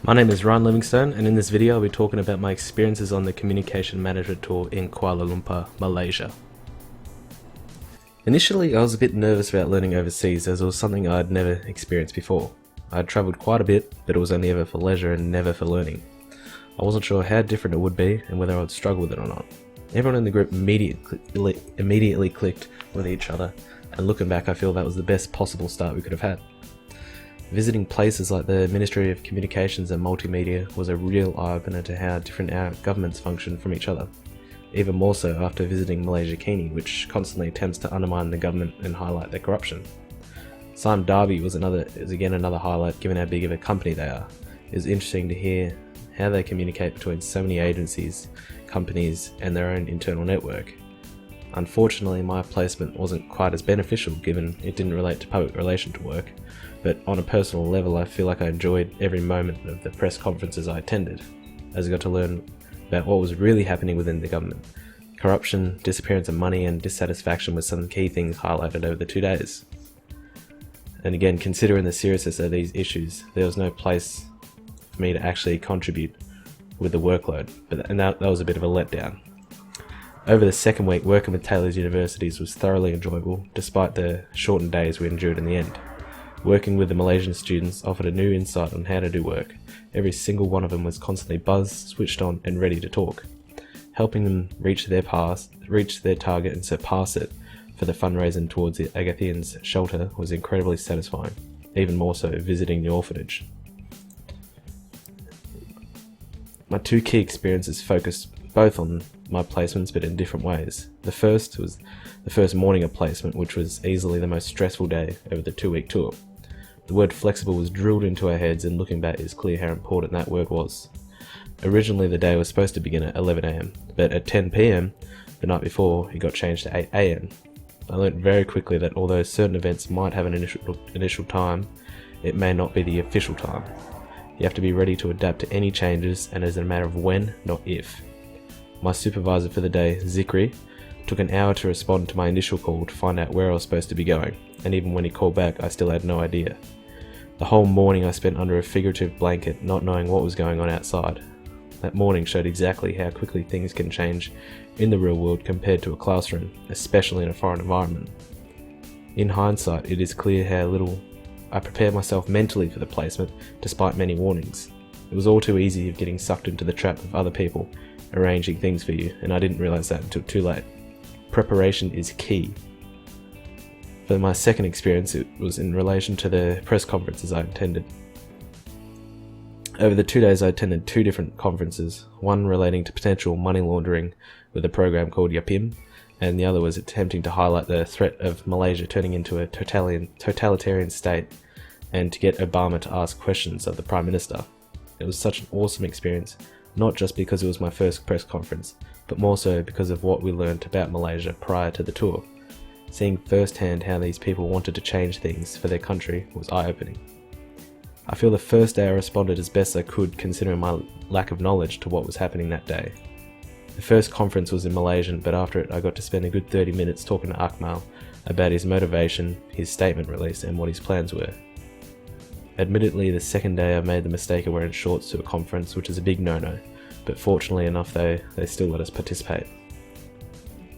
My name is Ryan Livingstone, and in this video I'll be talking about my experiences on the Communication Management Tour in Kuala Lumpur, Malaysia. Initially I was a bit nervous about learning overseas as it was something I'd never experienced before. I'd travelled quite a bit, but it was only ever for leisure and never for learning. I wasn't sure how different it would be and whether I would struggle with it or not. Everyone in the group immediately clicked with each other, and looking back I feel that was the best possible start we could have had. Visiting places like the Ministry of Communications and Multimedia was a real eye-opener to how different our governments function from each other. Even more so after visiting Malaysia, which constantly attempts to undermine the government and highlight their corruption. Sime Darby is again another highlight given how big of a company they are. It was interesting to hear how they communicate between so many agencies, companies and their own internal network. Unfortunately, my placement wasn't quite as beneficial given it didn't relate to public relations work, but on a personal level I feel like I enjoyed every moment of the press conferences I attended, as I got to learn about what was really happening within the government. Corruption, disappearance of money and dissatisfaction were some key things highlighted over the 2 days. And again, considering the seriousness of these issues, there was no place for me to actually contribute with the workload, and that was a bit of a letdown. Over the second week, working with Taylor's universities was thoroughly enjoyable, despite the shortened days we endured in the end. Working with the Malaysian students offered a new insight on how to do work. Every single one of them was constantly buzzed, switched on and ready to talk. Helping them reach their target and surpass it for the fundraising towards the Agathians shelter was incredibly satisfying, even more so visiting the orphanage. My two key experiences focused both on my placements but in different ways. The first was the first morning of placement, which was easily the most stressful day over the 2-week tour. The word flexible was drilled into our heads, and looking back it is clear how important that word was. Originally the day was supposed to begin at 11 AM, but at 10 PM the night before it got changed to 8 AM. I learned very quickly that although certain events might have an initial time, it may not be the official time. You have to be ready to adapt to any changes, and it is a matter of when, not if. My supervisor for the day, Zikri, took an hour to respond to my initial call to find out where I was supposed to be going, and even when he called back I still had no idea. The whole morning I spent under a figurative blanket, not knowing what was going on outside. That morning showed exactly how quickly things can change in the real world compared to a classroom, especially in a foreign environment. In hindsight, it is clear how little I prepared myself mentally for the placement, despite many warnings. It was all too easy of getting sucked into the trap of other people arranging things for you, and I didn't realise that until too late. Preparation is key. For my second experience, it was in relation to the press conferences I attended. Over the 2 days I attended 2 different conferences, one relating to potential money laundering with a program called Yapim, and the other was attempting to highlight the threat of Malaysia turning into a totalitarian state and to get Obama to ask questions of the Prime Minister. It was such an awesome experience, not just because it was my first press conference, but more so because of what we learned about Malaysia prior to the tour. Seeing firsthand how these people wanted to change things for their country was eye-opening. I feel the first day I responded as best I could considering my lack of knowledge to what was happening that day. The first conference was in Malaysian, but after it I got to spend a good 30 minutes talking to Akmal about his motivation, his statement release and what his plans were. Admittedly, the second day I made the mistake of wearing shorts to a conference, which is a big no-no, but fortunately enough they still let us participate.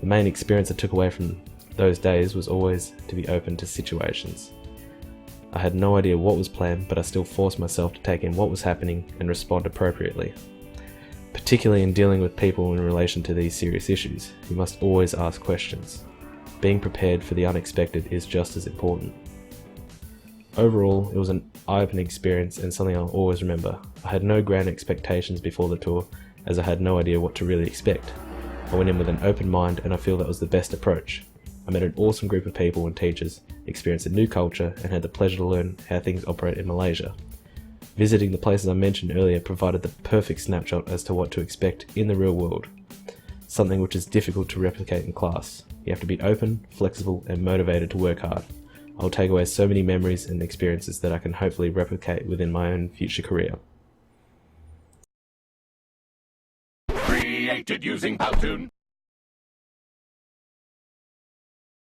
The main experience I took away from those days was always to be open to situations. I had no idea what was planned, but I still forced myself to take in what was happening and respond appropriately. Particularly in dealing with people in relation to these serious issues, you must always ask questions. Being prepared for the unexpected is just as important. Overall, it was an eye-opening experience and something I'll always remember. I had no grand expectations before the tour, as I had no idea what to really expect. I went in with an open mind, and I feel that was the best approach. I met an awesome group of people and teachers, experienced a new culture, and had the pleasure to learn how things operate in Malaysia. Visiting the places I mentioned earlier provided the perfect snapshot as to what to expect in the real world, something which is difficult to replicate in class. You have to be open, flexible, and motivated to work hard. I'll take away so many memories and experiences that I can hopefully replicate within my own future career. Created using Powtoon.